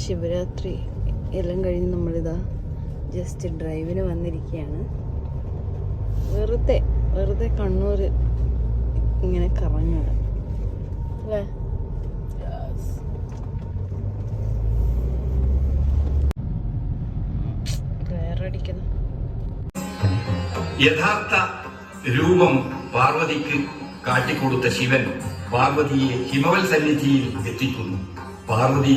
ശിവരാത്രി എല്ലാം കഴിഞ്ഞ് നമ്മളിതാ ജസ്റ്റ് ഡ്രൈവിന് വന്നിരിക്കുകയാണ്. വെറുതെ കണ്ണൂർ ഇങ്ങനെ കറങ്ങുക അല്ലേ. വേറടിക്കുന്നു. യഥാർത്ഥ രൂപം പാർവതിക്ക് കാട്ടിക്കൊടുത്ത ശിവൻ പാർവതിയെ ഹിമവൽ സന്നിധിയിൽ എത്തിക്കുന്നു. പാർവതി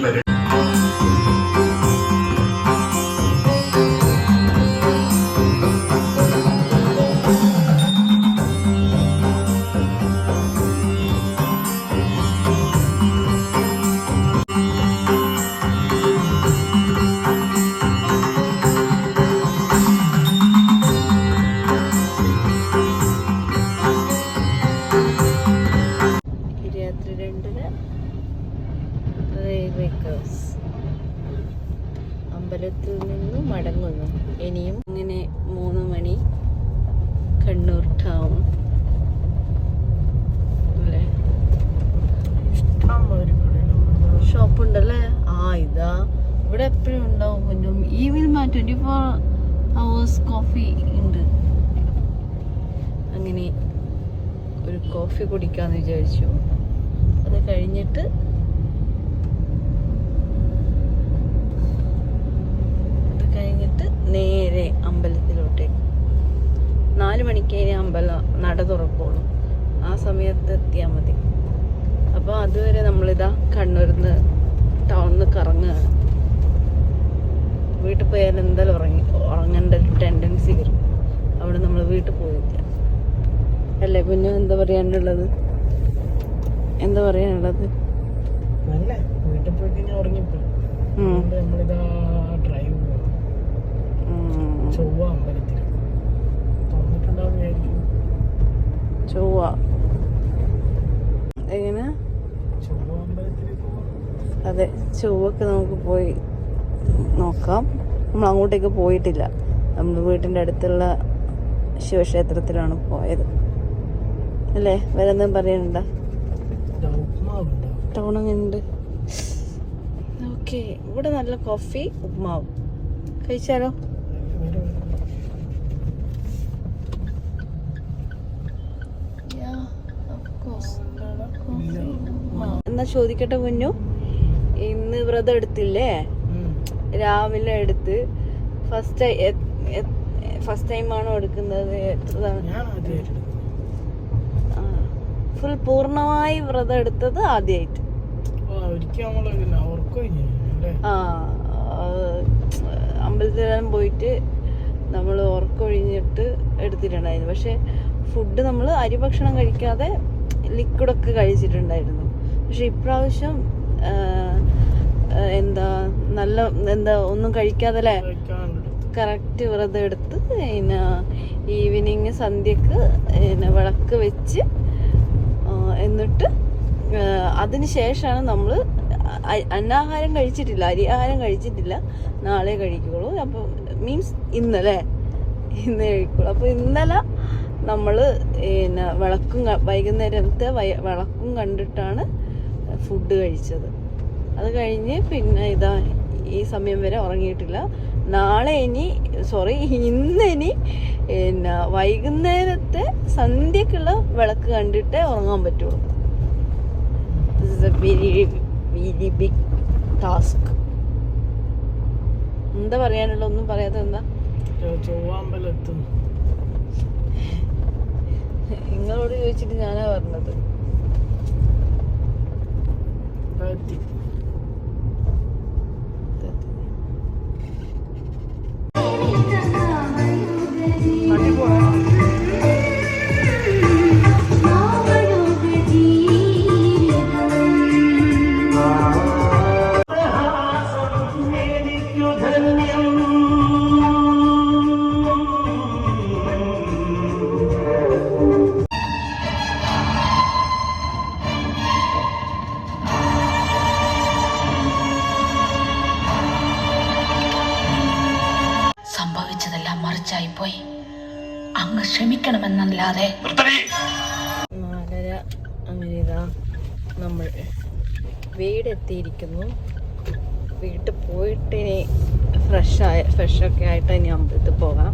അമ്പലത്തിൽ നിന്നും മടങ്ങുന്നു. ഇനിയും ഇങ്ങനെ 3 മണി കണ്ണൂർ ടൗൺ അല്ലേ. ഷോപ്പുണ്ടല്ലേ. ഇതാ ഇവിടെ എപ്പോഴും ഉണ്ടാവും. മുന്നും ഈവനിങ് 24 hours കോഫി ഉണ്ട്. അങ്ങനെ ഒരു കോഫി കുടിക്കാന്ന് വിചാരിച്ചു. അത് കഴിഞ്ഞിട്ട് നേരെ അമ്പലത്തിലോട്ടേക്ക്. 4 മണിക്ക് അമ്പലം നട തുറക്കുള്ളൂ. ആ സമയത്ത് എത്തിയാൽ മതി. അപ്പോൾ അതുവരെ നമ്മളിതാ കണ്ണൂരിൽ നിന്ന് ടൗണിൽ നിന്ന് കറങ്ങുകയാണ്. വീട്ടിൽ പോയാൽ എന്തായാലും ഉറങ്ങേണ്ട ഒരു ടെൻഡൻസി വരും. അവിടെ നമ്മൾ വീട്ടിൽ പോയില്ല അല്ലേ. പിന്നെ എന്താ പറയാനുള്ളത്? വീട്ടിൽ പോയി കഴിഞ്ഞാൽ ഉറങ്ങിപ്പോയി. നമ്മളിതാ ഡ്രൈവ് ചൊവ്വ അമ്പലത്തിൽ തുറന്നിട്ടുണ്ടാവും. ചൊവ്വ എങ്ങനെ? ചൊവ്വ അമ്പലത്തിലേക്ക്. അതെ, ചൊവ്വക്ക് നമുക്ക് പോയി നോക്കാം. നമ്മൾ അങ്ങോട്ടേക്ക് പോയിട്ടില്ല. നമ്മൾ വീട്ടിൻ്റെ അടുത്തുള്ള ശിവക്ഷേത്രത്തിലാണ് പോയത് അല്ലേ. വേറെ എന്തും പറയാനുണ്ടോ? ടൗൺ അങ്ങനെയുണ്ട്. ഓക്കെ, ഇവിടെ നല്ല കോഫി ഉപ്മാവ് കഴിച്ചാലോ? എന്നാ ചോദിക്കട്ടെ കുഞ്ഞു, ഇന്ന് വ്രതം എടുത്തില്ലേ? രാവിലെ എടുത്ത് ഫസ്റ്റ് ടൈം ആണോ എടുക്കുന്നത്? ഫുൾ പൂർണ്ണമായി വ്രതം എടുത്തത് ആദ്യമായിട്ട്. അമ്പലത്തിലെല്ലാം പോയിട്ട് നമ്മൾ ഉറക്കൊഴിഞ്ഞിട്ട് എടുത്തിട്ടുണ്ടായിരുന്നു. പക്ഷെ ഫുഡ് നമ്മൾ അരിഭക്ഷണം കഴിക്കാതെ ലിക്വിഡൊക്കെ കഴിച്ചിട്ടുണ്ടായിരുന്നു. പക്ഷെ ഇപ്രാവശ്യം ഒന്നും കഴിക്കാതെ അല്ലേ കറക്റ്റ് വ്രതം എടുത്ത് പിന്നെ ഈവനിങ് സന്ധ്യക്ക് വിളക്ക് വെച്ച് എന്നിട്ട് അതിന് ശേഷമാണ് നമ്മൾ അന്നാഹാരം കഴിച്ചിട്ടില്ല, അരിയാഹാരം കഴിച്ചിട്ടില്ല. നാളെ കഴിക്കുള്ളൂ. അപ്പോൾ മീൻസ് ഇന്നലെ കഴിക്കുള്ളൂ. അപ്പോൾ ഇന്നലെ നമ്മൾ വൈകുന്നേരത്തെ വിളക്കും കണ്ടിട്ടാണ് ഫുഡ് കഴിച്ചത്. അത് കഴിഞ്ഞ് പിന്നെ ഇതാ ഈ സമയം വരെ ഉറങ്ങിയിട്ടില്ല. ഇന്ന് വൈകുന്നേരത്തെ സന്ധ്യക്കുള്ള വിളക്ക് കണ്ടിട്ടേ ഉറങ്ങാൻ പറ്റുള്ളൂ. This is a very very big task. എന്താ പറയാനുള്ള? ഒന്നും പറയാതെ എന്താ? നിങ്ങളോട് ചോദിച്ചിട്ട് ഞാനാ പറഞ്ഞത്. പോയി അങ്ങ് ക്ഷമിക്കണമെന്നല്ലാതെ. 4:30 അങ്ങനെ ഇതാ നമ്മൾ വീടെത്തിയിരിക്കുന്നു. വീട്ടിൽ പോയിട്ട് ഇനി ഫ്രഷൊക്കെ ആയിട്ട് ഇനി അമ്പലത്തിൽ പോകാം.